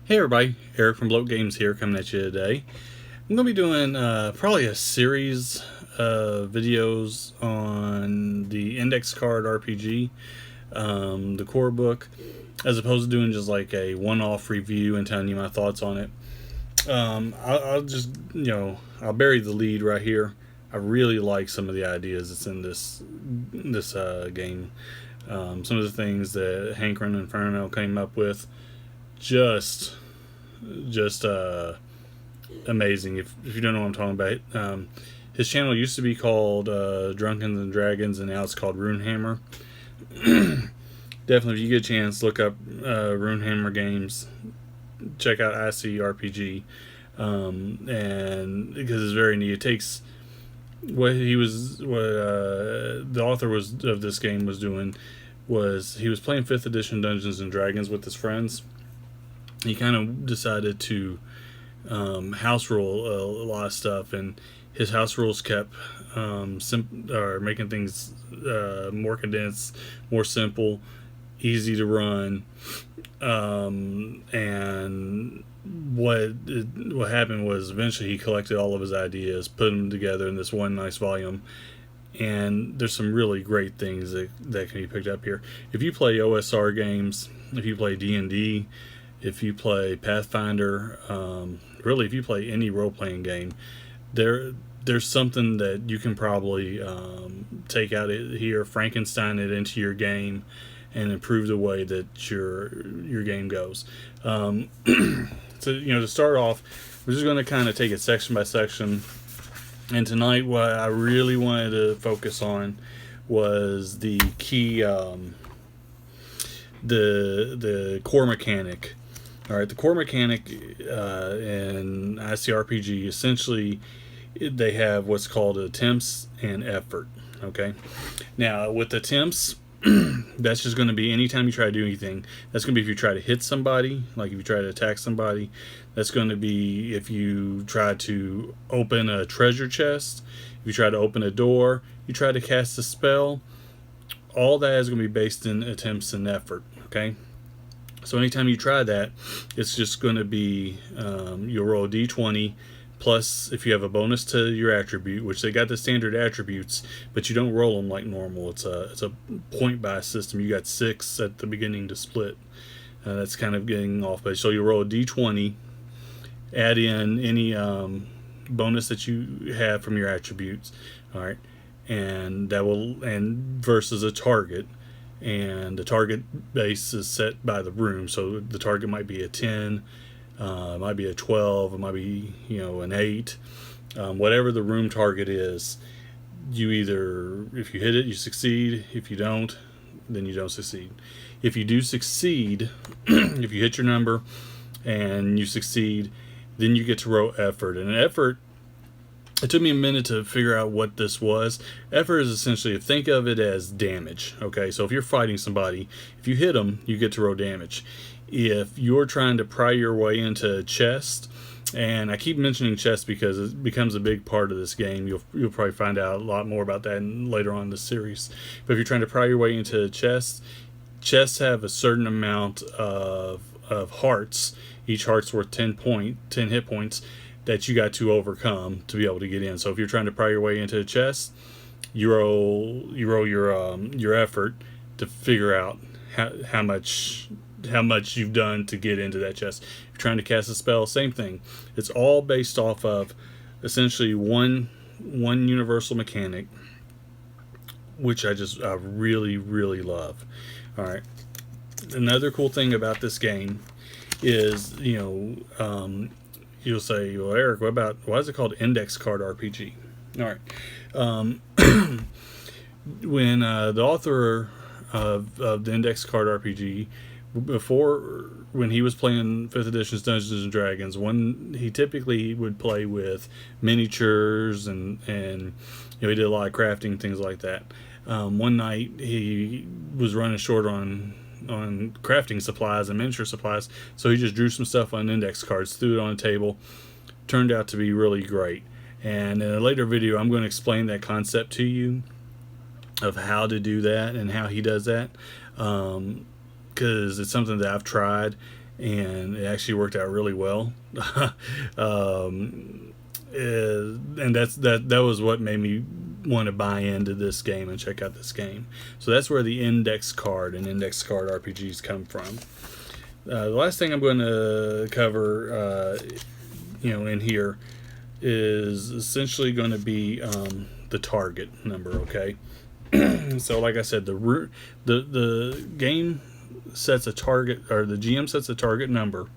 Hey everybody, Eric from Bloat Games here coming at you today. I'm going to be doing probably a series of videos on the Index Card RPG, the core book, as opposed to doing just like a one-off review and telling you my thoughts on it. I'll just, I'll bury the lead right here. I really like some of the ideas that's in this game. Some of the things that Hank and Inferno came up with, just amazing. If you don't know what I'm talking about, his channel used to be called Drunkens and Dragons, and now it's called Runehammer. Definitely, if you get a chance, look up Runehammer games. Check out ICRPG, and because it's very neat. It takes what the author of this game was doing was he was playing 5th edition Dungeons and Dragons with his friends. He kind of decided to house rule a lot of stuff, and his house rules kept making things more condensed, more simple, easy to run. And what happened was eventually he collected all of his ideas, put them together in this one nice volume. And there's some really great things that can be picked up here. If you play OSR games, if you play D&D, if you play Pathfinder, really if you play any role-playing game, there's something that you can probably take out here, Frankenstein it into your game, and improve the way that your game goes. So to start off, we're just going to kind of take it section by section. And tonight, what I really wanted to focus on was the key, the core mechanic. All right, the core mechanic in ICRPG, essentially, they have what's called attempts and effort. Okay, now with attempts, that's just going to be anytime you try to do anything. That's going to be if you try to hit somebody, like if you try to attack somebody. That's going to be if you try to open a treasure chest, if you try to open a door, you try to cast a spell. All that is going to be based in attempts and effort. Okay. So anytime you try that, it's just going to be you'll roll a d20 plus if you have a bonus to your attribute, which they got the standard attributes, but you don't roll them like normal. It's a point buy system. You got 6 at the beginning to split. That's kind of getting off base. So you roll a d20, add in any bonus that you have from your attributes. All right, and that will versus a target. And the target base is set by the room, so the target might be a 10, it might be a 12, it might be an 8, whatever the room target is. You either, if you hit it, you succeed. If you don't, then you don't succeed. If you do succeed, if you hit your number and you succeed, then you get to roll effort. And effort, it took me a minute to figure out what this was. Effort is essentially, think of it as damage. Okay, so if you're fighting somebody, if you hit them, you get to roll damage. If you're trying to pry your way into a chest, and I keep mentioning chest because it becomes a big part of this game. You'll probably find out a lot more about that later on in the series. But if you're trying to pry your way into a chest, chests have a certain amount of hearts. Each heart's worth 10 hit points that you got to overcome to be able to get in. So if you're trying to pry your way into a chest, you roll your effort to figure out how much you've done to get into that chest. If you're trying to cast a spell, same thing. It's all based off of essentially one universal mechanic, which I really, really love. All right. Another cool thing about this game is, you'll say, well, Eric, why is it called Index Card RPG? All right. When the author of the Index Card RPG, when he was playing 5th edition Dungeons and Dragons, he typically would play with miniatures and he did a lot of crafting, things like that. One night he was running short on crafting supplies and miniature supplies, so he just drew some stuff on index cards, threw it on a table. Turned out to be really great. And in a later video, I'm going to explain that concept to you of how to do that and how he does that, because it's something that I've tried and it actually worked out really well. And that was what made me want to buy into this game and check out this game. So that's where the index card and index card RPGs come from. The last thing I'm going to cover, in here, is essentially going to be the target number. Okay, so like I said, the game sets a target, or the GM sets a target number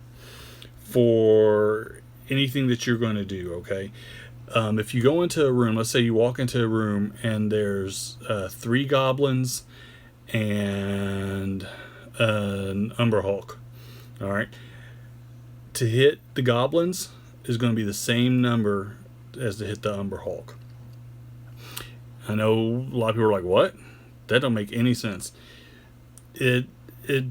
for anything that you're going to do. Okay, if you go into a room, let's say you walk into a room and there's 3 goblins and an Umber Hulk. All right, to hit the goblins is going to be the same number as to hit the Umber Hulk. I know a lot of people are like, "What? That don't make any sense." It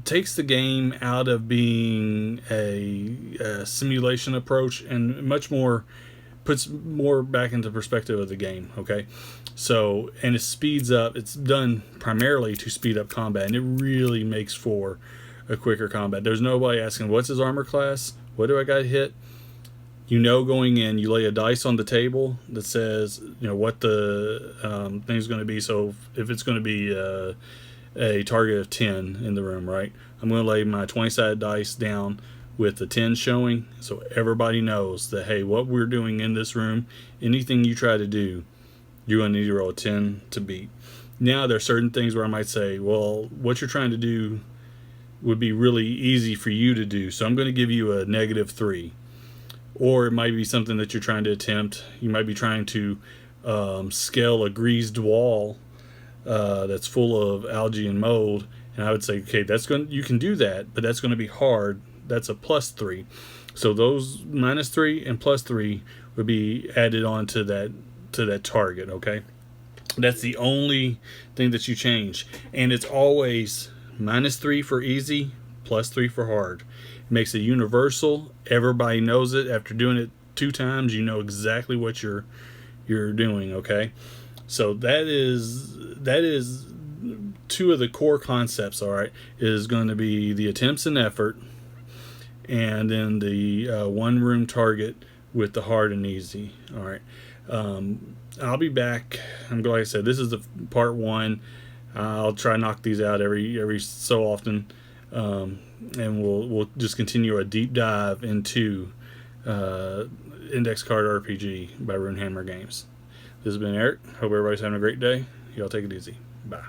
takes the game out of being a simulation approach and much more puts more back into perspective of the game. Okay, so, and it speeds up. It's done primarily to speed up combat, and it really makes for a quicker combat. There's nobody asking, "What's his armor class? What do I got to hit?" Going in, you lay a dice on the table that says, what the thing's going to be. So if it's going to be a target of 10 in the room, right? I'm going to lay my 20-sided dice down with the 10 showing, so everybody knows that, hey, what we're doing in this room, anything you try to do, you're going to need to roll a 10 to beat. Now, there are certain things where I might say, well, what you're trying to do would be really easy for you to do, so I'm going to give you a -3. Or it might be something that you're trying to attempt. You might be trying to scale a greased wall that's full of algae and mold, and I would say, okay, you can do that, but that's going to be hard. That's a +3. So those -3 and +3 would be added on to that target. Okay, that's the only thing that you change, and it's always -3 for easy, +3 for hard. It makes it universal. Everybody knows it. After doing it 2 times, you know exactly what you're doing. Okay, so that is 2 of the core concepts. All right, is going to be the attempts and effort, and then the 1 room target with the hard and easy. All right, I'll be back. Like I said, this is the part 1. I'll try to knock these out every so often, and we'll just continue a deep dive into Index Card RPG by Runehammer Games. This has been Eric. Hope everybody's having a great day. Y'all take it easy. Bye.